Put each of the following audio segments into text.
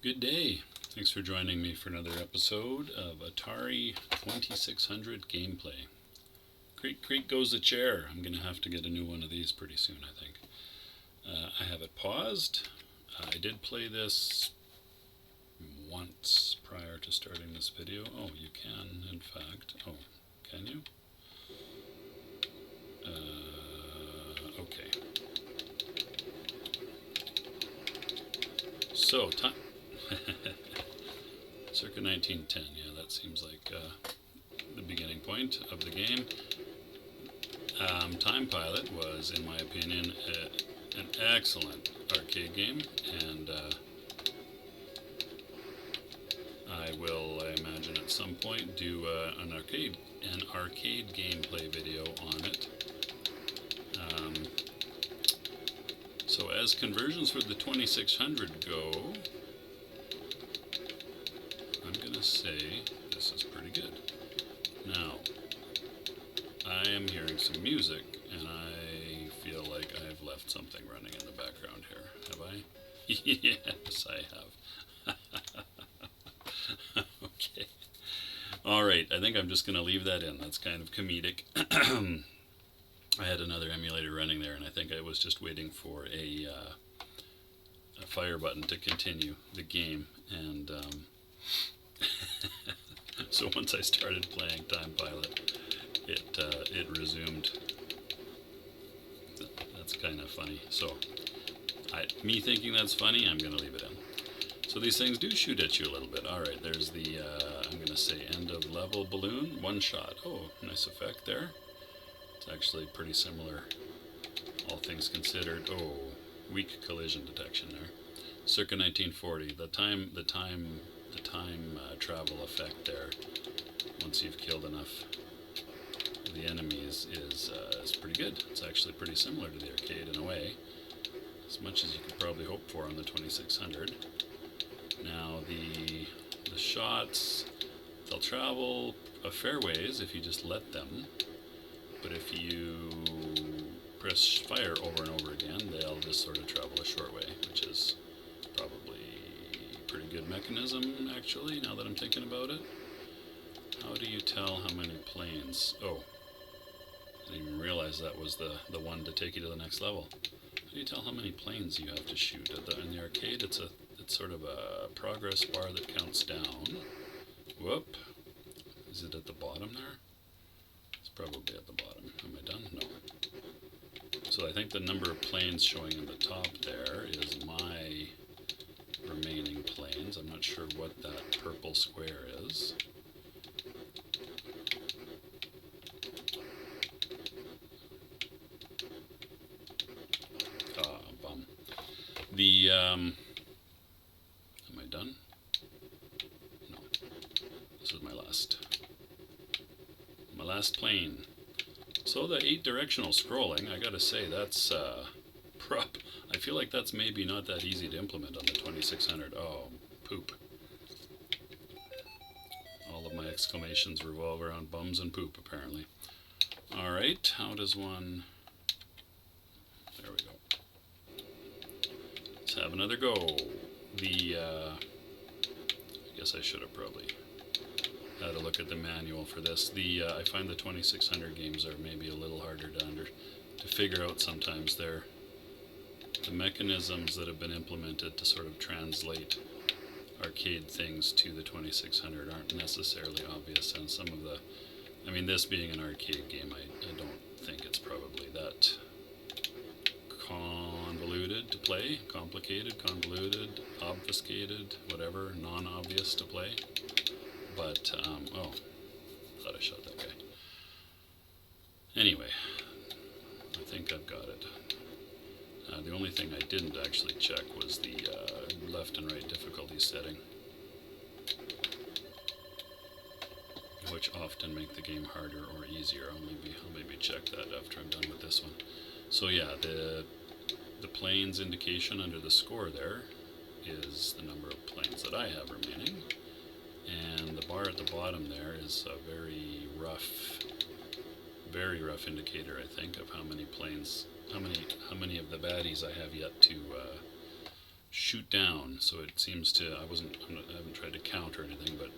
Good day. Thanks for joining me for another episode of Atari 2600 gameplay. Creak, creak goes the chair. I'm going to have to get a new one of these pretty soon, I think. I have it paused. I did play this once prior to starting this video. Oh, you can, in fact. Oh, can you? Okay. So, time. Circa 1910, yeah, that seems like the beginning point of the game. Time Pilot was, in my opinion, an excellent arcade game, and I will, I imagine, at some point do an arcade gameplay video on it. So as conversions for the 2600 go, I'm going to say this is pretty good. Now, I am hearing some music, and I feel like I've left something running in the background here. Have I? Yes, I have. Okay. All right, I think I'm just going to leave that in. That's kind of comedic. I had another emulator running there, and I think I was just waiting for a fire button to continue the game. And so once I started playing Time Pilot, it resumed. That's kind of funny. So, me thinking that's funny, I'm going to leave it in. So these things do shoot at you a little bit. All right, there's the, I'm going to say end of level balloon, one shot. Oh, nice effect there. It's actually pretty similar, all things considered. Oh, weak collision detection there. Circa 1940, the time travel effect there. Once you've killed enough of the enemies is pretty good. It's actually pretty similar to the arcade in a way, as much as you could probably hope for on the 2600. Now the shots, they'll travel a fair ways if you just let them. But if you press fire over and over again, they'll just sort of travel a short way, which is probably a pretty good mechanism, actually, now that I'm thinking about it. How do you tell how many planes? Oh, I didn't even realize that was the one to take you to the next level. How do you tell how many planes you have to shoot? In the arcade, it's sort of a progress bar that counts down. Whoop. Is it at the bottom there? Probably at the bottom. Am I done? No. So I think the number of planes showing in the top there is my remaining planes. I'm not sure what that purple square is. Bum. The, am I done? No. This is my last plane. So the 8-directional scrolling, I gotta say, that's I feel like that's maybe not that easy to implement on the 2600. Oh, poop. All of my exclamations revolve around bums and poop, apparently. Alright, how does one... There we go. Let's have another go. I guess I should have probably had a look at the manual for this. I find the 2600 games are maybe a little harder to figure out sometimes. The mechanisms that have been implemented to sort of translate arcade things to the 2600 aren't necessarily obvious, and some of this being an arcade game, I don't think it's probably that convoluted to play, complicated, convoluted, obfuscated, whatever, non-obvious to play. But, oh, thought I shot that guy. Anyway, I think I've got it. The only thing I didn't actually check was the left and right difficulty setting, which often make the game harder or easier. I'll maybe check that after I'm done with this one. So yeah, the planes indication under the score there is the number of planes that I have remaining. And the bar at the bottom there is a very rough indicator, I think, of how many planes, how many of the baddies I have yet to shoot down. So it seems to, I haven't tried to count or anything, but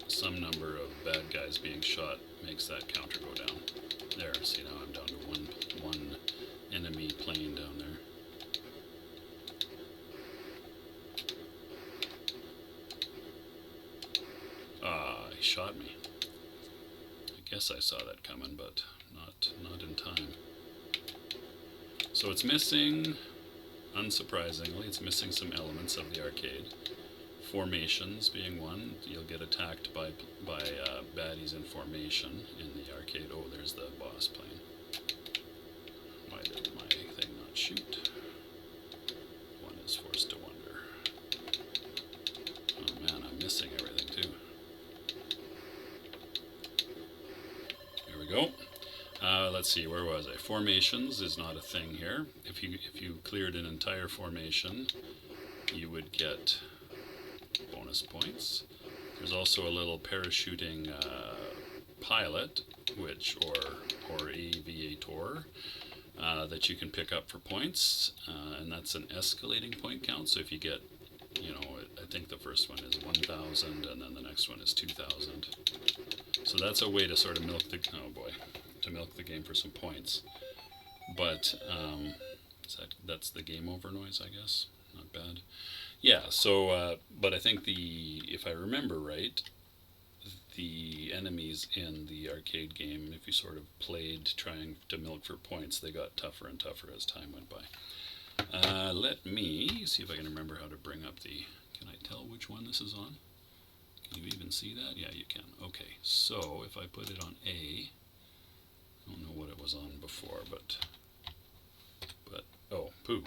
some number of bad guys being shot makes that counter go down. There, see, now I'm down to one enemy plane down there. He shot me. I guess I saw that coming, but not in time. So it's missing, unsurprisingly, it's missing some elements of the arcade. Formations being one. You'll get attacked by baddies in formation in the arcade. Oh, there's the boss plane. Why did my thing not shoot? One is forced to wonder. Oh man, I'm missing everything too. Here we go. Let's see, where was I? Formations is not a thing here. If you cleared an entire formation, you would get bonus points. There's also a little parachuting pilot, or aviator, that you can pick up for points, and that's an escalating point count. So if you get, I think the first one is 1,000, and then the next one is 2,000. So that's a way to sort of milk the game for some points. But that's the game over noise, I guess. Not bad. Yeah, so, but I think if I remember right, the enemies in the arcade game, if you sort of played trying to milk for points, they got tougher and tougher as time went by. Let me see if I can remember how to bring up can I tell which one this is on? Can you even see that? Yeah, you can. Okay, so if I put it on A, I don't know what it was on before, but oh, poo.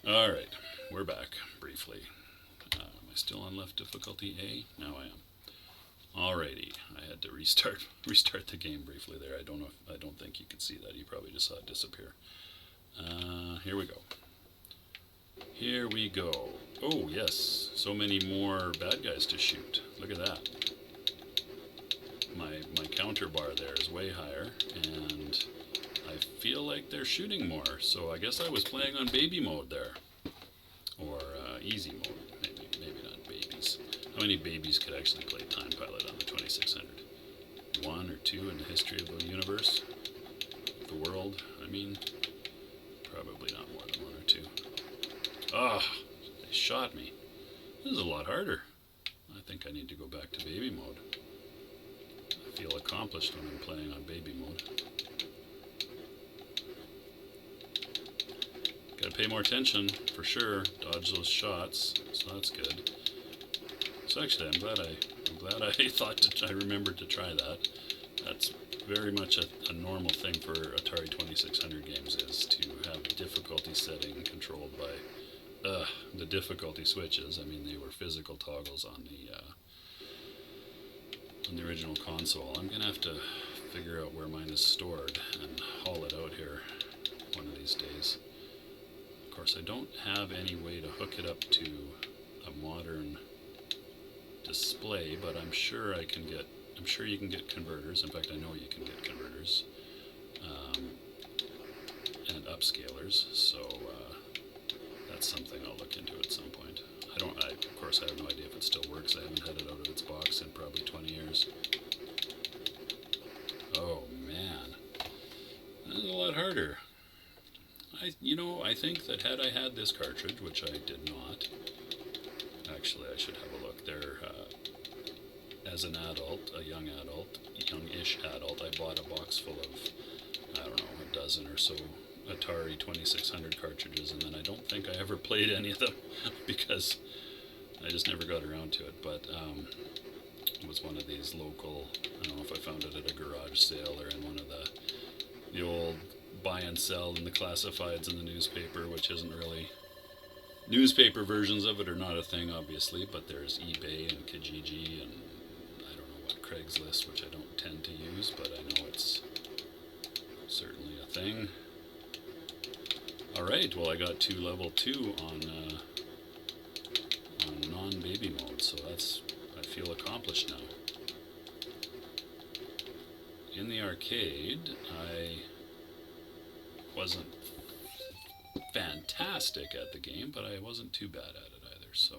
Alright, we're back, briefly. Am I still on left difficulty A? Now I am. Alrighty, I had to restart the game briefly there. I don't think you could see that. You probably just saw it disappear. Here we go. Here we go. Oh, yes, so many more bad guys to shoot. Look at that. My counter bar there is way higher, and I feel like they're shooting more, so I guess I was playing on baby mode there. Or easy mode, maybe not babies. How many babies could actually play Time Pilot on the 2600? One or two in the history of the universe? The world, I mean? Probably not more than one or two. Ah, they shot me. This is a lot harder. I think I need to go back to baby mode. I feel accomplished when I'm playing on baby mode. Gotta pay more attention, for sure. Dodge those shots, so that's good. So actually, I'm glad I remembered to try that. That's very much a normal thing for Atari 2600 games, is to have difficulty setting controlled by the difficulty switches. I mean, they were physical toggles on the original console. I'm gonna have to figure out where mine is stored and haul it out here one of these days. Of course, I don't have any way to hook it up to a modern display, but I'm sure you can get converters. In fact, I know you can get converters and upscalers. So that's something I'll look into at some point. Of course, I have no idea if it still works. I haven't had it out of its box in probably 20 years. Oh man, that's a lot harder. I think that had I had this cartridge, which I did not, actually I should have a look there. As an adult, youngish adult, I bought a box full of, I don't know, a dozen or so Atari 2600 cartridges, and then I don't think I ever played any of them because I just never got around to it. But it was one of these local, I don't know if I found it at a garage sale or in one of the old buy and sell in the classifieds in the newspaper, which isn't really, newspaper versions of it are not a thing, obviously, but there's eBay and Kijiji and I don't know what, Craigslist, which I don't tend to use, but I know it's certainly a thing. Alright, well, I got to level 2 on non-baby mode, so I feel accomplished now. In the arcade, I wasn't fantastic at the game, but I wasn't too bad at it either. So,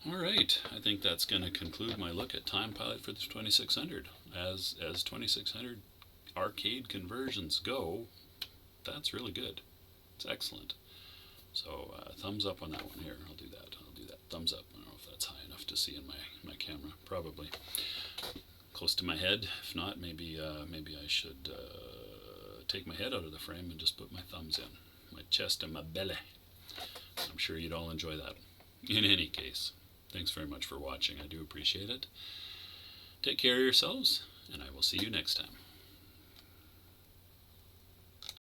all right, I think that's going to conclude my look at Time Pilot for the 2600. As 2600 arcade conversions go, that's really good. It's excellent. So thumbs up on that one here. I'll do that. Thumbs up. I don't know if that's high enough to see in my camera. Probably close to my head. If not, maybe I should take my head out of the frame and just put my thumbs in, my chest and my belly. I'm sure you'd all enjoy that. In any case, thanks very much for watching. I do appreciate it. Take care of yourselves, and I will see you next time.